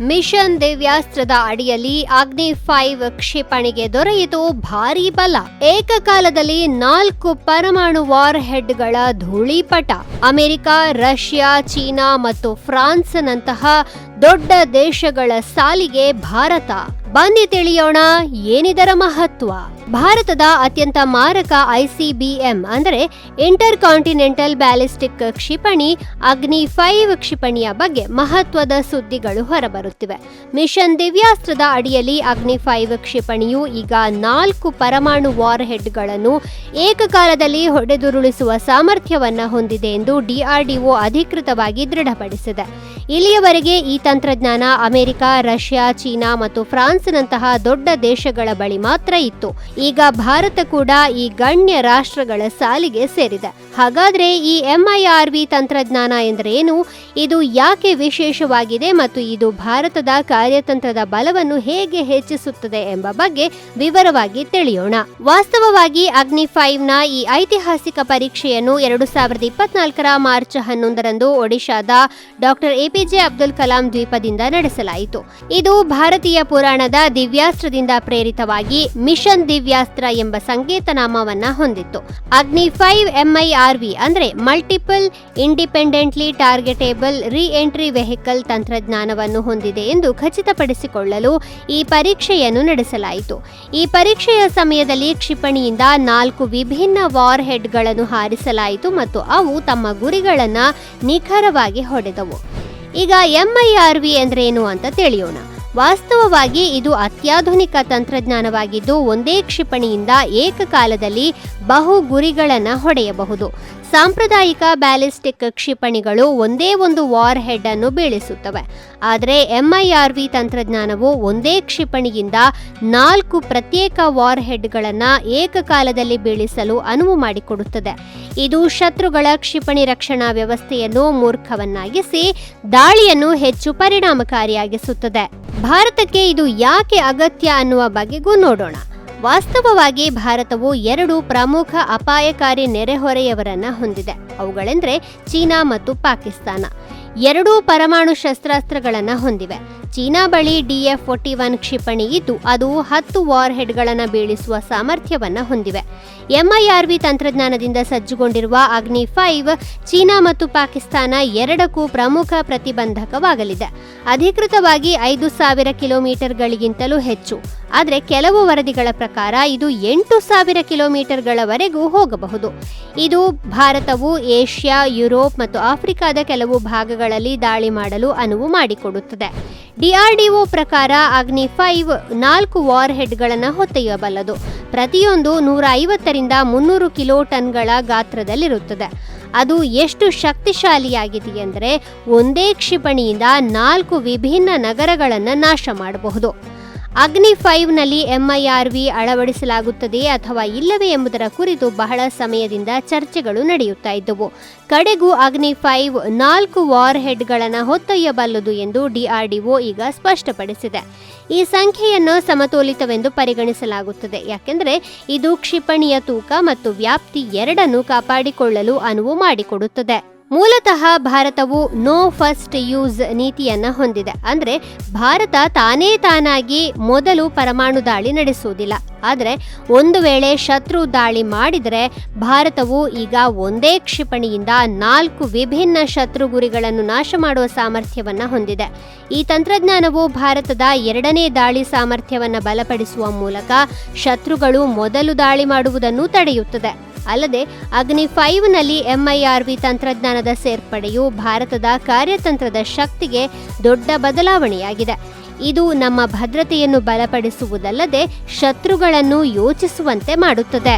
Mission ದಿವ್ಯಾಸ್ತ್ರದ ಅಡಿಯಲ್ಲಿ ಅಗ್ನಿ 5 ಕ್ಷಿಪಣಿಗೆ ದೊರೆಯಿತು ಭಾರೀ ಬಲ. ಏಕಕಾಲದಲ್ಲಿ 4 ಪರಮಾಣು ವಾರ್ ಹೆಡ್ಗಳ ಧೂಳಿಪಟ. ಅಮೆರಿಕ, ರಷ್ಯಾ, ಚೀನಾ ಮತ್ತು ಫ್ರಾನ್ಸ್ನಂತಹ ದೊಡ್ಡ ದೇಶಗಳ ಸಾಲಿಗೆ ಭಾರತ. ಬನ್ನಿ ತಿಳಿಯೋಣ ಏನಿದರ ಮಹತ್ವ. ಭಾರತದ ಅತ್ಯಂತ ಮಾರಕ ICBM ಅಂದರೆ ಇಂಟರ್ ಕಾಂಟಿನೆಂಟಲ್ ಬ್ಯಾಲಿಸ್ಟಿಕ್ ಕ್ಷಿಪಣಿ ಅಗ್ನಿ 5 ಕ್ಷಿಪಣಿಯ ಬಗ್ಗೆ ಮಹತ್ವದ ಸುದ್ದಿಗಳು ಹೊರಬರುತ್ತಿವೆ. ಮಿಷನ್ ದಿವ್ಯಾಸ್ತ್ರದ ಅಡಿಯಲ್ಲಿ ಅಗ್ನಿ 5 ಕ್ಷಿಪಣಿಯು ಈಗ 4 ಪರಮಾಣು ವಾರ್ ಹೆಡ್ಗಳನ್ನು ಏಕಕಾಲದಲ್ಲಿ ಹೊಡೆದುರುಳಿಸುವ ಸಾಮರ್ಥ್ಯವನ್ನ ಹೊಂದಿದೆ ಎಂದು DRDO ಅಧಿಕೃತವಾಗಿ ದೃಢಪಡಿಸಿದೆ. ಇಲ್ಲಿಯವರೆಗೆ ಈ ತಂತ್ರಜ್ಞಾನ ಅಮೆರಿಕ, ರಷ್ಯಾ, ಚೀನಾ ಮತ್ತು ಫ್ರಾನ್ಸ್ನಂತಹ ದೊಡ್ಡ ದೇಶಗಳ ಬಳಿ ಮಾತ್ರ ಇತ್ತು. ಈಗ ಭಾರತ ಕೂಡ ಈ ಗಣ್ಯ ರಾಷ್ಟ್ರಗಳ ಸಾಲಿಗೆ ಸೇರಿದೆ. ಹಾಗಾದ್ರೆ ಈ MIRV ತಂತ್ರಜ್ಞಾನ ಎಂದರೆ ಏನು? ಇದು ಯಾಕೆ ವಿಶೇಷವಾಗಿದೆ ಮತ್ತು ಇದು ಭಾರತದ ಕಾರ್ಯತಂತ್ರದ ಬಲವನ್ನು ಹೇಗೆ ಹೆಚ್ಚಿಸುತ್ತದೆ ಎಂಬ ಬಗ್ಗೆ ವಿವರವಾಗಿ ತಿಳಿಯೋಣ. ವಾಸ್ತವವಾಗಿ ಅಗ್ನಿ 5ನ ಈ ಐತಿಹಾಸಿಕ ಪರೀಕ್ಷೆಯನ್ನು 2024ರ ಮಾರ್ಚ್ 11ರಂದು ಒಡಿಶಾದ ಡಾಕ್ಟರ್ APJ ಅಬ್ದುಲ್ ಕಲಾಂ ದ್ವೀಪದಿಂದ ನಡೆಸಲಾಯಿತು. ಇದು ಭಾರತೀಯ ಪುರಾಣದ ದಿವ್ಯಾಸ್ತ್ರದಿಂದ ಪ್ರೇರಿತವಾಗಿ ಮಿಷನ್ ದಿವ್ಯಾಸ್ತ್ರ ಎಂಬ ಸಂಕೇತನಾಮವನ್ನ ಹೊಂದಿತ್ತು. ಅಗ್ನಿ 5 MIRV ಅಂದ್ರೆ ಮಲ್ಟಿಪಲ್ ಇಂಡಿಪೆಂಡೆಂಟ್ಲಿ ಟಾರ್ಗೆಟೇಬಲ್ ರೀಎಂಟ್ರಿ ವೆಹಿಕಲ್ ತಂತ್ರಜ್ಞಾನವನ್ನು ಹೊಂದಿದೆ ಎಂದು ಖಚಿತಪಡಿಸಿಕೊಳ್ಳಲು ಈ ಪರೀಕ್ಷೆಯನ್ನು ನಡೆಸಲಾಯಿತು. ಈ ಪರೀಕ್ಷೆಯ ಸಮಯದಲ್ಲಿ ಕ್ಷಿಪಣಿಯಿಂದ 4 ವಿಭಿನ್ನ ವಾರ್ ಹೆಡ್ಗಳನ್ನು ಹಾರಿಸಲಾಯಿತು ಮತ್ತು ಅವು ತಮ್ಮ ಗುರಿಗಳನ್ನ ನಿಖರವಾಗಿ ಹೊಡೆದವು. ಈಗ MIRV ಎಂದ್ರೇನು ಅಂತ ತಿಳಿಯೋಣ. ವಾಸ್ತವವಾಗಿ ಇದು ಅತ್ಯಾಧುನಿಕ ತಂತ್ರಜ್ಞಾನವಾಗಿದ್ದು ಒಂದೇ ಕ್ಷಿಪಣಿಯಿಂದ ಏಕಕಾಲದಲ್ಲಿ ಬಹು ಗುರಿಗಳನ್ನು ಹೊಡೆಯಬಹುದು. ಸಾಂಪ್ರದಾಯಿಕ ಬ್ಯಾಲಿಸ್ಟಿಕ್ ಕ್ಷಿಪಣಿಗಳು ಒಂದೇ ಒಂದು ವಾರ್ ಹೆಡ್ ಅನ್ನು ಬೀಳಿಸುತ್ತವೆ. ಆದರೆ MIRV ತಂತ್ರಜ್ಞಾನವು ಒಂದೇ ಕ್ಷಿಪಣಿಯಿಂದ 4 ಪ್ರತ್ಯೇಕ ವಾರ್ ಹೆಡ್ಗಳನ್ನು ಏಕಕಾಲದಲ್ಲಿ ಬೀಳಿಸಲು ಅನುವು ಮಾಡಿಕೊಡುತ್ತದೆ. ಇದು ಶತ್ರುಗಳ ಕ್ಷಿಪಣಿ ರಕ್ಷಣಾ ವ್ಯವಸ್ಥೆಯನ್ನು ಮೂರ್ಖವನ್ನಾಗಿಸಿ ದಾಳಿಯನ್ನು ಹೆಚ್ಚು ಪರಿಣಾಮಕಾರಿಯಾಗಿಸುತ್ತದೆ. ಭಾರತಕ್ಕೆ ಇದು ಯಾಕೆ ಅಗತ್ಯ ಅನ್ನುವ ಬಗೆಗೂ ನೋಡೋಣ. ವಾಸ್ತವವಾಗಿ ಭಾರತವು 2 ಪ್ರಮುಖ ಅಪಾಯಕಾರಿ ನೆರೆಹೊರೆಯವರನ್ನ ಹೊಂದಿದೆ. ಅವುಗಳೆಂದರೆ ಚೀನಾ ಮತ್ತು ಪಾಕಿಸ್ತಾನ. 2 ಪರಮಾಣು ಶಸ್ತ್ರಾಸ್ತ್ರಗಳನ್ನು ಹೊಂದಿವೆ. ಚೀನಾ ಬಳಿ DF-41 ಕ್ಷಿಪಣಿ ಇದ್ದು ಅದು 10 ವಾರ್ ಹೆಡ್ಗಳನ್ನು ಬೀಳಿಸುವ ಸಾಮರ್ಥ್ಯವನ್ನು ಹೊಂದಿವೆ. MIRV ತಂತ್ರಜ್ಞಾನದಿಂದ ಸಜ್ಜುಗೊಂಡಿರುವ ಅಗ್ನಿ 5 ಚೀನಾ ಮತ್ತು ಪಾಕಿಸ್ತಾನ ಎರಡಕ್ಕೂ ಪ್ರಮುಖ ಪ್ರತಿಬಂಧಕವಾಗಲಿದೆ. ಅಧಿಕೃತವಾಗಿ 5,000 ಕಿಲೋಮೀಟರ್ಗಳಿಗಿಂತಲೂ ಹೆಚ್ಚು. ಆದರೆ ಕೆಲವು ವರದಿಗಳ ಪ್ರಕಾರ ಇದು 8,000 ಕಿಲೋಮೀಟರ್ಗಳವರೆಗೂ ಹೋಗಬಹುದು. ಇದು ಭಾರತವು ಏಷ್ಯಾ, ಯುರೋಪ್ ಮತ್ತು ಆಫ್ರಿಕಾದ ಕೆಲವು ಭಾಗಗಳಲ್ಲಿ ದಾಳಿ ಮಾಡಲು ಅನುವು ಮಾಡಿಕೊಡುತ್ತದೆ. DRDO ಪ್ರಕಾರ ಅಗ್ನಿ 5 4 ವಾರ್ ಹೆಡ್ಗಳನ್ನು ಹೊತ್ತೊಯ್ಯಬಲ್ಲದು. ಪ್ರತಿಯೊಂದು 150ರಿಂದ 300 ಕಿಲೋ ಟನ್ಗಳ ಗಾತ್ರದಲ್ಲಿರುತ್ತದೆ. ಅದು ಎಷ್ಟು ಶಕ್ತಿಶಾಲಿಯಾಗಿದೆ ಎಂದರೆ ಒಂದೇ ಕ್ಷಿಪಣಿಯಿಂದ 4 ವಿಭಿನ್ನ ನಗರಗಳನ್ನು ನಾಶ ಮಾಡಬಹುದು. ಅಗ್ನಿ 5ನಲ್ಲಿ MIRV ಅಳವಡಿಸಲಾಗುತ್ತದೆಯೇ ಅಥವಾ ಇಲ್ಲವೇ ಎಂಬುದರ ಕುರಿತು ಬಹಳ ಸಮಯದಿಂದ ಚರ್ಚೆಗಳು ನಡೆಯುತ್ತಾ ಇದ್ದವು. ಕಡೆಗೂ ಅಗ್ನಿ 5 4 ವಾರ್ ಹೆಡ್ಗಳನ್ನು ಹೊತ್ತೊಯ್ಯಬಲ್ಲದು ಎಂದು DRDO ಈಗ ಸ್ಪಷ್ಟಪಡಿಸಿದೆ. ಈ ಸಂಖ್ಯೆಯನ್ನು ಸಮತೋಲಿತವೆಂದು ಪರಿಗಣಿಸಲಾಗುತ್ತದೆ, ಯಾಕೆಂದರೆ ಇದು ಕ್ಷಿಪಣಿಯ ತೂಕ ಮತ್ತು ವ್ಯಾಪ್ತಿ ಎರಡನ್ನೂ ಕಾಪಾಡಿಕೊಳ್ಳಲು ಅನುವು ಮಾಡಿಕೊಡುತ್ತದೆ. ಮೂಲತಃ ಭಾರತವು ನೋ ಫಸ್ಟ್ ಯೂಸ್ ನೀತಿಯನ್ನ ಹೊಂದಿದೆ. ಅಂದ್ರೆ ಭಾರತ ತಾನಾಗಿ ಮೊದಲು ಪರಮಾಣು ದಾಳಿ ನಡೆಸುವುದಿಲ್ಲ. ಆದರೆ ಒಂದು ವೇಳೆ ಶತ್ರು ದಾಳಿ ಮಾಡಿದರೆ ಭಾರತವು ಈಗ ಒಂದೇ ಕ್ಷಿಪಣಿಯಿಂದ 4 ವಿಭಿನ್ನ ಶತ್ರು ಗುರಿಗಳನ್ನು ನಾಶ ಮಾಡುವ ಸಾಮರ್ಥ್ಯವನ್ನ ಹೊಂದಿದೆ. ಈ ತಂತ್ರಜ್ಞಾನವು ಭಾರತದ 2ನೇ ದಾಳಿ ಸಾಮರ್ಥ್ಯವನ್ನು ಬಲಪಡಿಸುವ ಮೂಲಕ ಶತ್ರುಗಳು ಮೊದಲು ದಾಳಿ ಮಾಡುವುದನ್ನು ತಡೆಯುತ್ತದೆ. ಅಲ್ಲದೆ ಅಗ್ನಿ 5ನಲ್ಲಿ MIRV ತಂತ್ರಜ್ಞಾನದ ಸೇರ್ಪಡೆಯು ಭಾರತದ ಕಾರ್ಯತಂತ್ರದ ಶಕ್ತಿಗೆ ದೊಡ್ಡ ಬದಲಾವಣೆಯಾಗಿದೆ. ಇದು ನಮ್ಮ ಭದ್ರತೆಯನ್ನು ಬಲಪಡಿಸುವುದಲ್ಲದೆ ಶತ್ರುಗಳನ್ನು ಯೋಚಿಸುವಂತೆ ಮಾಡುತ್ತದೆ.